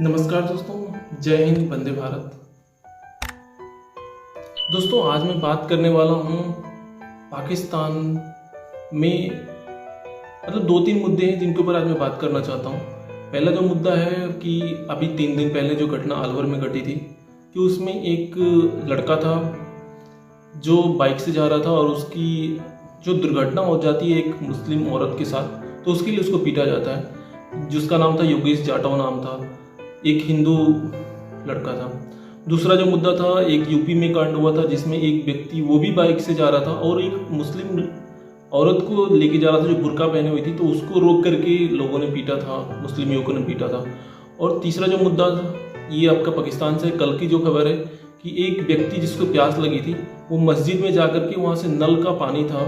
नमस्कार दोस्तों, जय हिंद, वंदे भारत। दोस्तों, आज मैं बात करने वाला हूँ पाकिस्तान में दो तीन मुद्दे हैं जिनके ऊपर आज मैं बात करना चाहता हूँ। पहला जो मुद्दा है कि अभी 3 दिन पहले जो घटना अलवर में घटी थी कि उसमें एक लड़का था जो बाइक से जा रहा था और उसकी जो दुर्घटना हो जाती है एक मुस्लिम औरत के साथ, तो उसके लिए उसको पीटा जाता है, जिसका नाम था योगेश जाटव नाम था, एक हिंदू लड़का था। दूसरा जो मुद्दा था, एक यूपी में कांड हुआ था जिसमें एक व्यक्ति वो भी बाइक से जा रहा था और एक मुस्लिम औरत को लेके जा रहा था जो बुर्का पहने हुई थी, तो उसको रोक करके लोगों ने पीटा था, मुस्लिम युवकों ने पीटा था। और तीसरा जो मुद्दा था, ये आपका पाकिस्तान से कल की जो खबर है कि एक व्यक्ति जिसको प्यास लगी थी वो मस्जिद में जाकर के वहाँ से नल का पानी था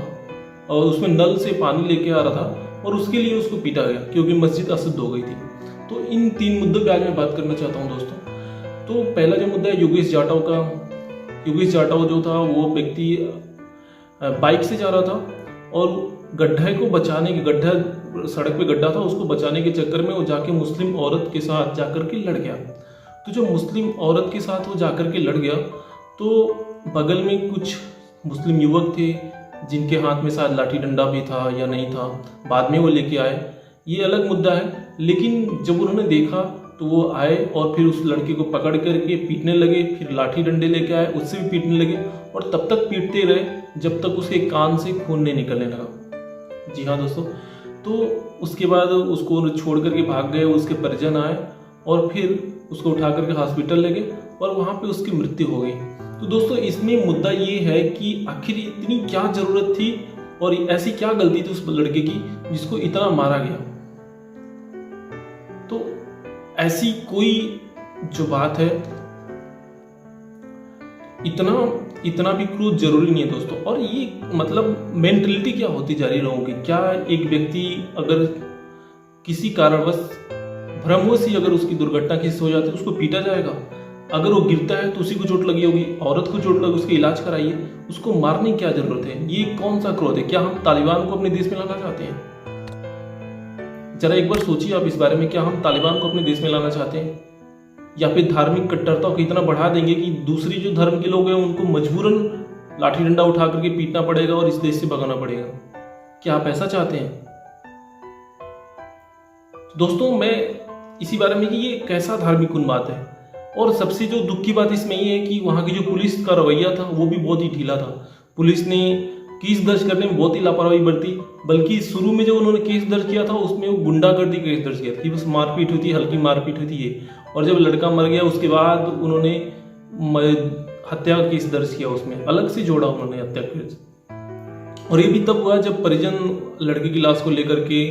और उसमें नल से पानी लेके आ रहा था और उसके लिए उसको पीटा गया क्योंकि मस्जिद अशुद्ध हो गई थी। तो इन 3 मुद्दों पे आज मैं बात करना चाहता हूँ दोस्तों। तो पहला जो मुद्दा है योगेश जाटव का। योगेश जाटव जो था वो व्यक्ति बाइक से जा रहा था और गड्ढे को बचाने के सड़क पे गड्ढा था, उसको बचाने के चक्कर में वो जाके मुस्लिम औरत के साथ जाकर के लड़ गया। तो जो मुस्लिम औरत के साथ वो जाकर के लड़ गया तो बगल में कुछ मुस्लिम युवक थे जिनके हाथ में शायद लाठी डंडा भी था या नहीं था, बाद में वो लेके आए, ये अलग मुद्दा है। लेकिन जब उन्होंने देखा तो वो आए और फिर उस लड़के को पकड़ करके पीटने लगे, फिर लाठी डंडे लेके आए, उससे भी पीटने लगे और तब तक पीटते रहे जब तक उसके कान से खून नहीं निकलने लगा। जी हाँ दोस्तों, तो उसके बाद उसको छोड़ करके भाग गए, उसके परिजन आए और फिर उसको उठा करके हॉस्पिटल ले गए और वहाँ पे उसकी मृत्यु हो गई। तो दोस्तों, इसमें मुद्दा ये है कि आखिर इतनी क्या ज़रूरत थी और ऐसी क्या गलती थी उस लड़के की जिसको इतना मारा गया। तो ऐसी कोई जो बात है, इतना भी क्रूर जरूरी नहीं है दोस्तों। और ये मतलब मेंटलिटी क्या होती जा रही है लोगों की। क्या एक व्यक्ति अगर किसी कारणवश भ्रमवश ही अगर उसकी दुर्घटना किसी हो जाती है उसको पीटा जाएगा? अगर वो गिरता है तो उसी को चोट लगी होगी, औरत को चोट लगी, उसका इलाज कराइए, उसको मारने की क्या जरूरत है? ये कौन सा क्रोध है? क्या हम तालिबान को अपने देश में लाना चाहते हैं? जरा एक बार सोचिए आप इस बारे में। क्या हम तालिबान को अपने देश में लाना चाहते हैं या फिर धार्मिक कट्टरता को इतना बढ़ा देंगे कि दूसरी जो धर्म के लोग हैं उनको मजबूरन लाठी डंडा उठा करके पीटना पड़ेगा और इस देश से भगाना पड़ेगा? क्या आप ऐसा चाहते हैं? दोस्तों, मैं इसी बारे में कि ये कैसा धार्मिक उन्माद है। और सबसे जो दुख की बात इसमें ये है कि वहाँ की जो पुलिस का रवैया था वो भी बहुत ही ढीला था। पुलिस ने केस दर्ज करने में बहुत ही लापरवाही बरती, बल्कि शुरू में जो उन्होंने केस दर्ज किया था उसमें वो गुंडागर्दी केस दर्ज किया था कि बस मारपीट हुई थी, हल्की मारपीट हुई थी ये। और जब लड़का मर गया उसके बाद उन्होंने हत्या का केस दर्ज किया, उसमें अलग से जोड़ा उन्होंने हत्या केस। और ये भी तब हुआ जब परिजन लड़के की लाश को लेकर के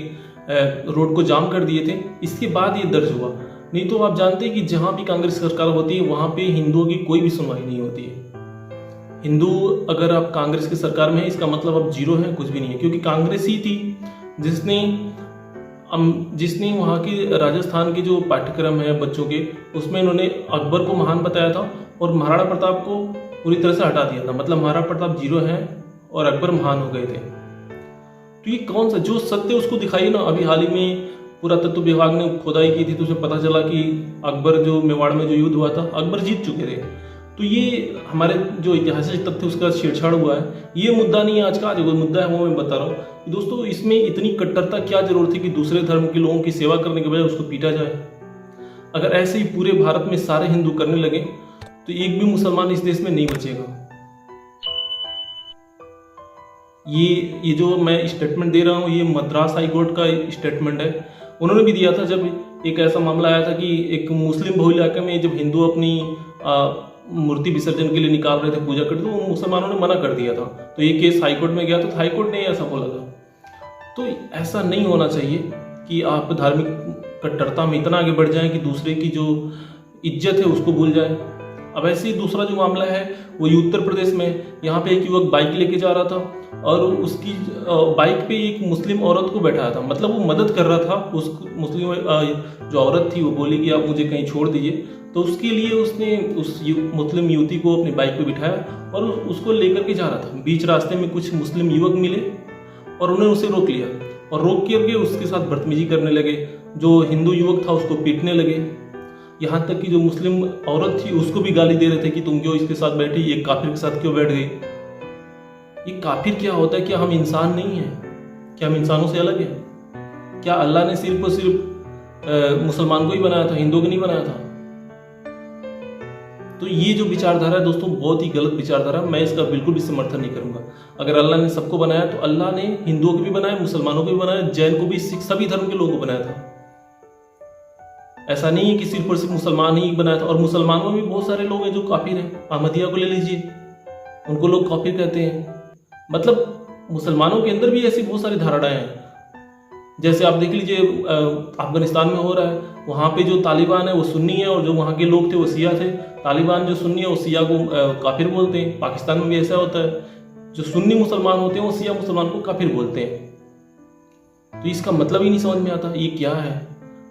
रोड को जाम कर दिए थे, इसके बाद ये दर्ज हुआ। नहीं तो आप जानते हैं कि जहाँ भी कांग्रेस सरकार होती है वहाँ पे हिंदुओं की कोई भी सुनवाई नहीं होती है। हिंदू अगर आप कांग्रेस की सरकार में है इसका मतलब आप जीरो हैं, कुछ भी नहीं है। क्योंकि कांग्रेस ही थी जिसने वहाँ की राजस्थान के जो पाठ्यक्रम है बच्चों के, उसमें इन्होंने अकबर को महान बताया था और महाराणा प्रताप को पूरी तरह से हटा दिया था। मतलब महाराणा प्रताप जीरो हैं और अकबर महान हो गए थे। तो ये कौन सा जो सत्य उसको दिखाइए ना। अभी हाल ही में पुरातत्व विभाग ने खोदाई की थी तो उसमें पता चला कि अकबर जो मेवाड़ में जो युद्ध हुआ था अकबर जीत चुके थे। तो ये हमारे जो ऐतिहासिक तथ्य उसका छेड़छाड़ हुआ है, ये मुद्दा नहीं है आज का। जो मुद्दा है वो मैं बता रहा हूँ कि दोस्तों, इसमें इतनी कट्टरता क्या जरूरत थी कि दूसरे धर्म के लोगों की सेवा करने के बजाय उसको पीटा जाए? अगर ऐसे ही पूरे भारत में सारे हिंदू करने लगे तो एक भी मुसलमान इस देश में नहीं बचेगा। ये जो मैं स्टेटमेंट दे रहा हूँ ये मद्रास हाई कोर्ट का स्टेटमेंट है। उन्होंने भी दिया था जब एक ऐसा मामला आया था कि एक मुस्लिम बहुल इलाके में जब हिंदू अपनी मूर्ति विसर्जन के लिए निकाल रहे थे, पूजा करते, तो मुसलमानों ने मना कर दिया था। तो ये केस हाईकोर्ट में गया तो हाईकोर्ट ने ऐसा बोला था। तो ऐसा नहीं होना चाहिए कि आप धार्मिक कट्टरता में इतना आगे बढ़ जाएं कि दूसरे की जो इज्जत है उसको भूल जाए। अब ऐसे ही दूसरा जो मामला है वो उत्तर प्रदेश में, यहाँ पे एक युवक बाइक लेके जा रहा था और उसकी बाइक पे एक मुस्लिम औरत को बैठाया था। मतलब वो मदद कर रहा था। उस मुस्लिम जो औरत थी वो बोली कि आप मुझे कहीं छोड़ दीजिए, तो उसके लिए उसने उस मुस्लिम युवती को अपनी बाइक पे बिठाया और उसको लेकर के जा रहा था। बीच रास्ते में कुछ मुस्लिम युवक मिले और उन्होंने उसे रोक लिया और रोक करके उसके साथ बदतमीजी करने लगे। जो हिंदू युवक था उसको पीटने लगे। यहाँ तक कि जो मुस्लिम औरत थी उसको भी गाली दे रहे थे कि तुम क्यों इसके साथ बैठी, एक काफिर के साथ क्यों बैठ गई। ये काफिर क्या होता है? क्या हम इंसान नहीं हैं? क्या हम इंसानों से अलग हैं? क्या अल्लाह ने सिर्फ और सिर्फ मुसलमान को ही बनाया था, हिंदुओं को नहीं बनाया था? तो ये जो विचारधारा है दोस्तों, बहुत ही गलत विचारधारा, मैं इसका बिल्कुल भी समर्थन नहीं करूंगा। अगर अल्लाह ने सबको बनाया तो अल्लाह ने हिंदुओं को भी बनाया, मुसलमानों को भी बनाया, जैन को भी, सिख, सभी धर्म के लोगों को बनाया था। ऐसा नहीं है कि सिर्फ और सिर्फ मुसलमान ही बनाया था। और मुसलमानों में भी बहुत सारे लोग हैं जो काफिर हैं। अहमदिया को ले लीजिए, उनको लोग काफिर कहते हैं। मतलब मुसलमानों के अंदर भी ऐसी बहुत सारी धारणाएं हैं। जैसे आप देख लीजिए अफगानिस्तान में हो रहा है, वहाँ पे जो तालिबान है वो सुन्नी है और जो वहाँ के लोग थे वो सिया थे। तालिबान जो सुन्नी है वो सिया को काफिर बोलते हैं। पाकिस्तान में भी ऐसा होता है, जो सुन्नी मुसलमान होते हैं वो सिया मुसलमान को काफिर बोलते हैं। तो इसका मतलब ही नहीं समझ में आता ये क्या है।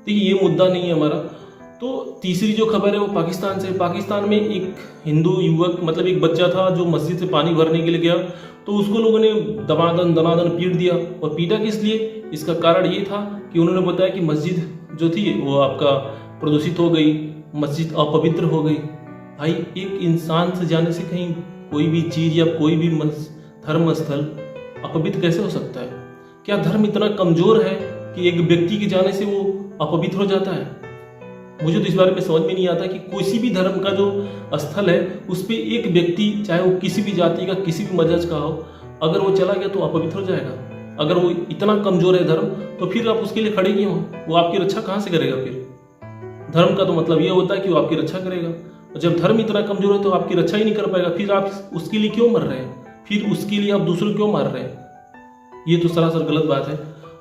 देखिए ये मुद्दा नहीं है हमारा। तो तीसरी जो खबर है वो पाकिस्तान से। पाकिस्तान में एक हिंदू युवक, मतलब एक बच्चा था जो मस्जिद से पानी भरने के लिए गया, तो उसको लोगों ने दनादन पीट दिया। और पीटा किस लिए? इसका कारण ये था कि उन्होंने बताया कि मस्जिद जो थी वो आपका प्रदूषित हो गई, मस्जिद अपवित्र हो गई। भाई, एक इंसान से जाने से कहीं कोई भी चीज़ या कोई भी धर्म स्थल अपवित्र कैसे हो सकता है? क्या धर्म इतना कमजोर है कि एक व्यक्ति के जाने से वो अपवित्र हो जाता है? मुझे तो इस बारे में समझ में नहीं आता कि किसी भी धर्म का जो स्थल है उस पर एक व्यक्ति, चाहे वो किसी भी जाति का, किसी भी मजहब का हो, अगर वो चला गया तो अपवित्र हो जाएगा। अगर वो इतना कमजोर है धर्म, तो फिर आप उसके लिए खड़े क्यों हो? वो आपकी रक्षा कहाँ से करेगा? फिर धर्म का तो मतलब ये होता है कि वो आपकी रक्षा करेगा। और जब धर्म इतना कमजोर है तो आपकी रक्षा ही नहीं कर पाएगा, फिर आप उसके लिए क्यों मर रहे हैं? फिर उसके लिए आप दूसरों क्यों मार रहे हैं? ये तो सरासर गलत बात है।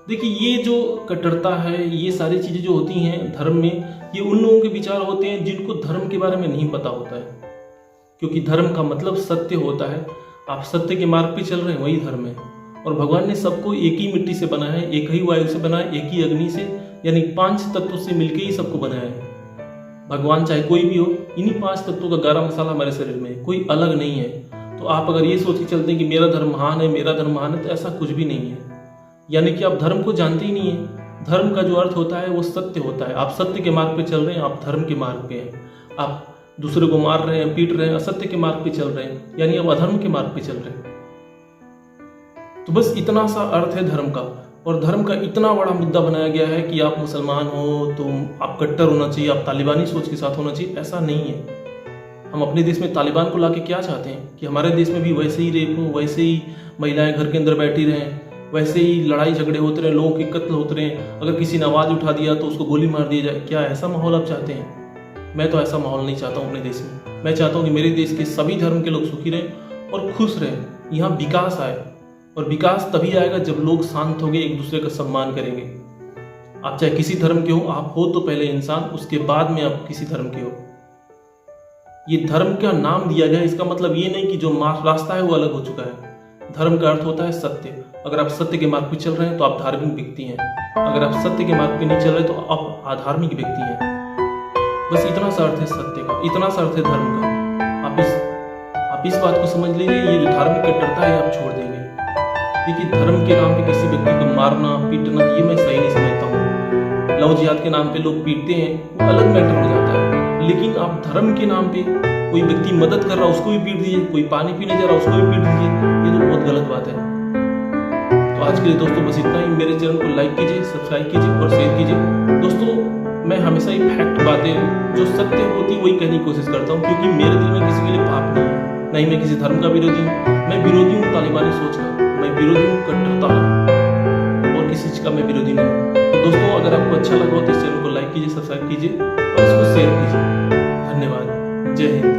देखिए, ये जो कट्टरता है, ये सारी चीज़ें जो होती हैं धर्म में, ये उन लोगों के विचार होते हैं जिनको धर्म के बारे में नहीं पता होता है। क्योंकि धर्म का मतलब सत्य होता है। आप सत्य के मार्ग पे चल रहे हैं, वही धर्म है। और भगवान ने सबको एक ही मिट्टी से बनाया है, एक ही वायु से बनाया है, एक ही अग्नि से, यानी 5 तत्वों से मिलकर ही सबको बनाया है। भगवान चाहे कोई भी हो, इन्हीं 5 तत्वों का गारा मसाला हमारे शरीर में है, कोई अलग नहीं है। तो आप अगर ये सोच के चलते हैं कि मेरा धर्म महान है, मेरा धर्म महान है, तो ऐसा कुछ भी नहीं है। यानी कि आप धर्म को जानते ही नहीं है। धर्म का जो अर्थ होता है वो सत्य होता है। आप सत्य के मार्ग पे चल रहे हैं, आप धर्म के मार्ग पे हैं। आप दूसरे को मार रहे हैं, पीट रहे हैं, असत्य के मार्ग पे चल रहे हैं, यानी आप अधर्म के मार्ग पे चल रहे हैं। तो बस इतना सा अर्थ है धर्म का। और धर्म का इतना बड़ा मुद्दा बनाया गया है कि आप मुसलमान हो तो आप कट्टर होना चाहिए, आप तालिबानी सोच के साथ होना चाहिए। ऐसा नहीं है। हम अपने देश में तालिबान को लाके क्या चाहते हैं कि हमारे देश में भी वैसे ही रेप हो, वैसे ही महिलाएं घर के अंदर बैठी रहें, वैसे ही लड़ाई झगड़े होते रहे, लोगों के कत्ल होते रहे, अगर किसी ने आवाज़ उठा दिया तो उसको गोली मार दिया जाए। क्या ऐसा माहौल आप चाहते हैं? मैं तो ऐसा माहौल नहीं चाहता हूँ अपने देश में। मैं चाहता हूँ कि मेरे देश के सभी धर्म के लोग सुखी रहें और खुश रहें, यहाँ विकास आए। और विकास तभी आएगा जब लोग शांत होंगे, एक दूसरे का सम्मान करेंगे। आप चाहे किसी धर्म के हो, आप हो तो पहले इंसान, उसके बाद में आप किसी धर्म के हो। ये धर्म का नाम दिया गया, इसका मतलब ये नहीं कि जो रास्ता है वो अलग हो चुका है। धर्म का अर्थ होता है सत्य। अगर आप सत्य के मार्ग पे चल रहे हैं तो आप धार्मिक व्यक्ति हैं। अगर आप सत्य के मार्ग पे नहीं चल रहे तो आप अधार्मिक व्यक्ति हैं। बस इतना सा अर्थ है सत्य का, इतना सा अर्थ है धर्म का। आप इस बात को समझ लीजिए। ये जो धार्मिक कट्टरता है आप छोड़ देंगे। देखिए, धर्म के नाम पे किसी व्यक्ति को मारना, पीटना, ये मैं सही नहीं समझता हूँ। लव जिहाद के नाम पे लोग पीटते हैं, वो अलग मैटर हो जाता है। लेकिन आप धर्म के नाम पे कोई व्यक्ति मदद कर रहा है उसको भी पीट दीजिए, कोई पानी पीने जा रहा है उसको भी पीट दीजिए, ये तो बहुत गलत बात है। तो आज के लिए दोस्तों बस इतना ही। मेरे चैनल को लाइक कीजिए, सब्सक्राइब कीजिए और शेयर कीजिए। दोस्तों, मैं हमेशा ही फैक्ट बातें जो सत्य होती वही कहने की कोशिश करता हूँ, क्योंकि मेरे दिल में किसी के लिए पाप नहीं है, नहीं मैं किसी धर्म का विरोधी हूँ। मैं विरोधी हूँ तालिबानी सोच का, मैं विरोधी हूँ कट्टरता का, और किसी चीज़ का मैं विरोधी नहीं हूँ। तो दोस्तों, अगर आपको अच्छा लगा हो तो इस चैनल को लाइक कीजिए, सब्सक्राइब कीजिए और इसको शेयर कीजिए। धन्यवाद। जय हिंद।